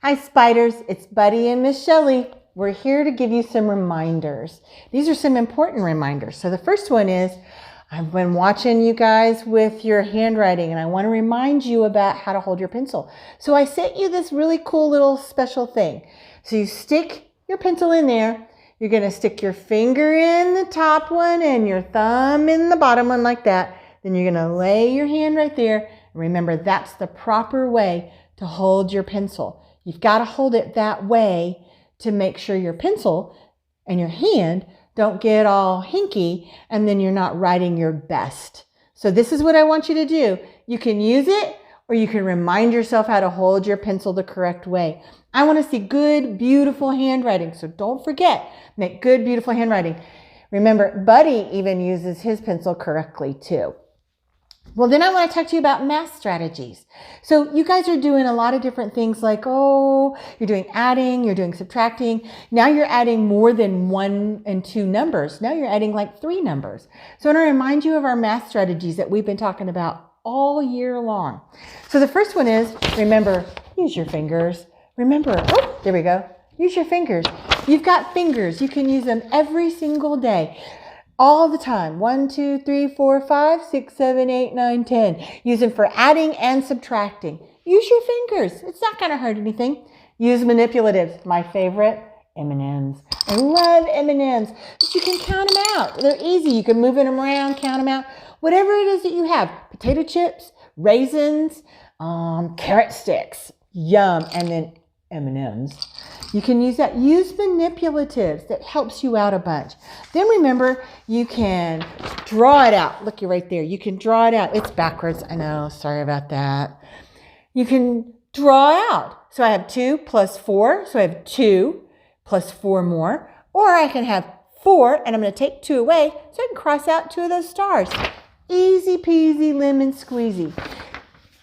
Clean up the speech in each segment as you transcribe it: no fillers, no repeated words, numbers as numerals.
Hi spiders, it's Buddy and Miss Shelley. We're here to give you some reminders. These are some important reminders. So the first one is, I've been watching you guys with your handwriting and I want to remind you about how to hold your pencil. So I sent you this really cool little special thing. So you stick your pencil in there. You're going to stick your finger in the top one and your thumb in the bottom one like that. Then you're going to lay your hand right there. Remember, that's the proper way to hold your pencil. You've got to hold it that way to make sure your pencil and your hand don't get all hinky and then you're not writing your best. So this is what I want you to do. You can use it or you can remind yourself how to hold your pencil the correct way. I want to see good, beautiful handwriting. So don't forget, make good, beautiful handwriting. Remember, Buddy even uses his pencil correctly too. Well, then I want to talk to you about math strategies. So you guys are doing a lot of different things like, you're doing adding, you're doing subtracting. Now you're adding more than 1 and 2 numbers. Now you're adding like 3 numbers. So I want to remind you of our math strategies that we've been talking about all year long. So the first one is, remember, use your fingers. Remember, there we go. Use your fingers. You've got fingers. You can use them every single day. All the time. 1, 2, 3, 4, 5, 6, 7, 8, 9, 10. Use them for adding and subtracting. Use your fingers. It's not going to hurt anything. Use manipulatives. My favorite, M&Ms. I love M&Ms. But you can count them out. They're easy. You can move them around, count them out. Whatever it is that you have. Potato chips, raisins, carrot sticks. Yum. And then M&Ms. You can use that. Use manipulatives. That helps you out a bunch. Then remember, you can draw it out. Look, you're right there. You can draw it out. It's backwards. I know. Sorry about that. You can draw out. So I have 2 plus 4. So I have 2 plus 4 more. Or I can have 4, and I'm going to take 2 away so I can cross out 2 of those stars. Easy peasy lemon squeezy.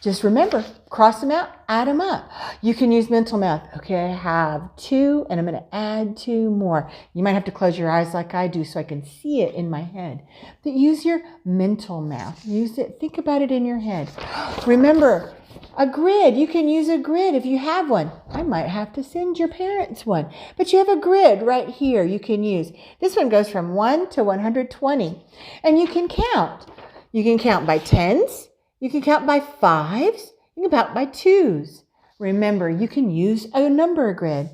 Just remember, cross them out, add them up. You can use mental math. Okay, I have 2 and I'm going to add 2 more. You might have to close your eyes like I do so I can see it in my head. But use your mental math. Use it. Think about it in your head. Remember, a grid. You can use a grid if you have one. I might have to send your parents one. But you have a grid right here you can use. This one goes from 1 to 120. And you can count. You can count by tens. You can count by 5s. You can count by 2s. Remember, you can use a number grid.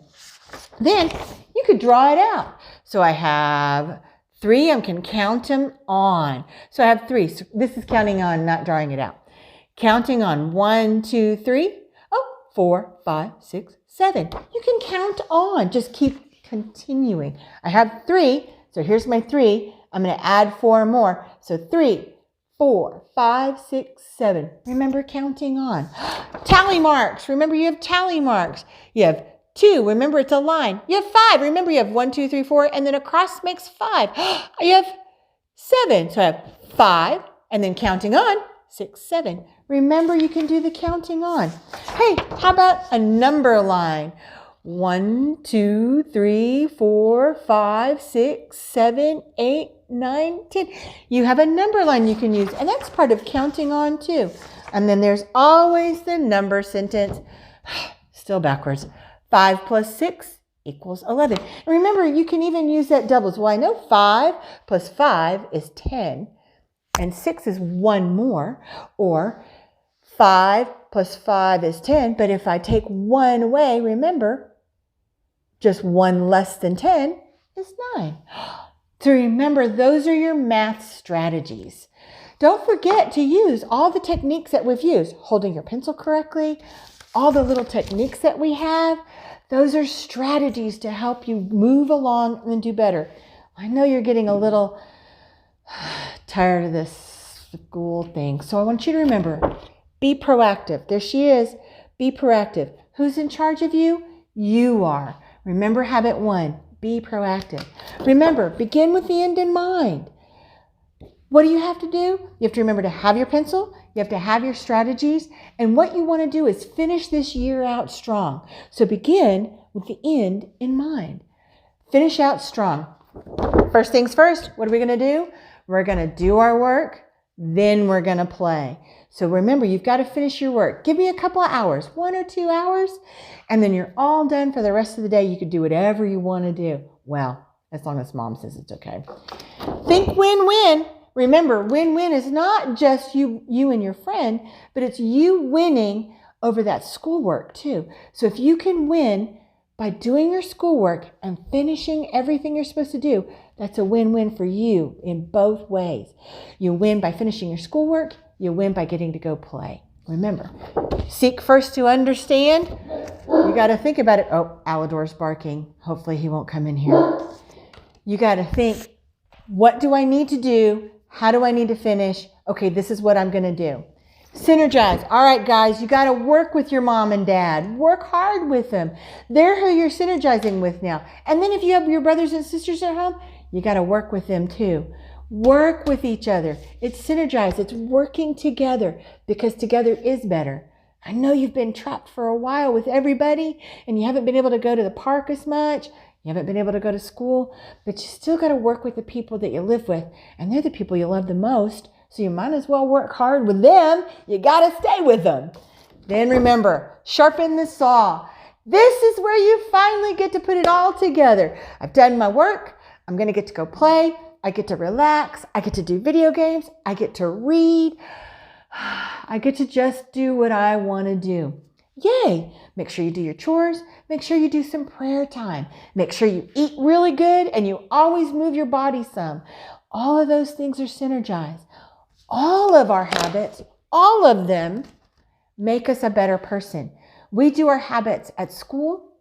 Then you could draw it out. So I have 3. I can count them on. So I have 3. So this is counting on, not drawing it out. Counting on 1, 2, 3. 4, 5, 6, 7. You can count on. Just keep continuing. I have 3. So here's my 3. I'm going to add 4 more. So 3. 4, 5, 6, 7. Remember counting on. Tally marks. Remember you have tally marks. You have 2. Remember it's a line. You have 5. Remember you have 1, 2, 3, 4. And then a cross makes 5. You have 7. So I have 5. And then counting on. 6, 7. Remember you can do the counting on. Hey, how about a number line? 1, 2, 3, 4, 5, 6, 7, 8, 9, 10. You have a number line you can use, and that's part of counting on too. And then there's always the number sentence. Still backwards. 5 plus 6 equals 11. And remember, you can even use that doubles. Well, I know 5 plus 5 is 10, and 6 is 1 more, or 5 plus 5 is 10, but if I take 1 away, remember, just 1 less than 10 is 9. So remember, those are your math strategies. Don't forget to use all the techniques that we've used. Holding your pencil correctly, all the little techniques that we have. Those are strategies to help you move along and do better. I know you're getting a little tired of this school thing. So I want you to remember, be proactive. There she is. Be proactive. Who's in charge of you? You are. Remember habit 1. Be proactive. Remember, begin with the end in mind. What do you have to do? You have to remember to have your pencil. You have to have your strategies. And what you want to do is finish this year out strong. So begin with the end in mind. Finish out strong. First things first, what are we going to do? We're going to do our work. Then we're going to play. So remember, you've got to finish your work. Give me a couple of hours, 1 or 2 hours, and then you're all done for the rest of the day. You can do whatever you want to do. Well, as long as mom says it's okay. Think win-win. Remember, win-win is not just you and your friend, but it's you winning over that schoolwork too. So if you can win by doing your schoolwork and finishing everything you're supposed to do, that's a win-win for you in both ways. You win by finishing your schoolwork. You win by getting to go play. Remember, seek first to understand. You got to think about it. Oh, Alador's barking. Hopefully he won't come in here. You got to think, what do I need to do? How do I need to finish? Okay, this is what I'm going to do. Synergize. All right, guys, you got to work with your mom and dad. Work hard with them. They're who you're synergizing with now. And then if you have your brothers and sisters at home, you got to work with them too. Work with each other. It's synergize. It's working together because together is better. I know you've been trapped for a while with everybody and you haven't been able to go to the park as much. You haven't been able to go to school, but you still got to work with the people that you live with. And they're the people you love the most. So you might as well work hard with them. You got to stay with them. Then remember, sharpen the saw. This is where you finally get to put it all together. I've done my work. I'm going to get to go play. I get to relax. I get to do video games. I get to read. I get to just do what I want to do. Yay! Make sure you do your chores. Make sure you do some prayer time. Make sure you eat really good and you always move your body some. All of those things are synergized. All of our habits, all of them, make us a better person. We do our habits at school,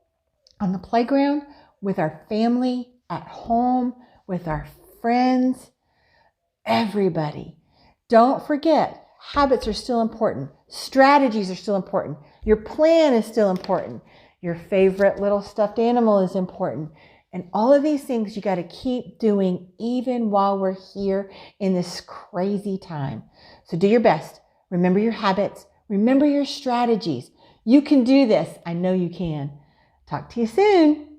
on the playground, with our family, at home, with our friends, everybody. Don't forget, habits are still important. Strategies are still important. Your plan is still important. Your favorite little stuffed animal is important. And all of these things you got to keep doing even while we're here in this crazy time. So do your best. Remember your habits. Remember your strategies. You can do this. I know you can. Talk to you soon.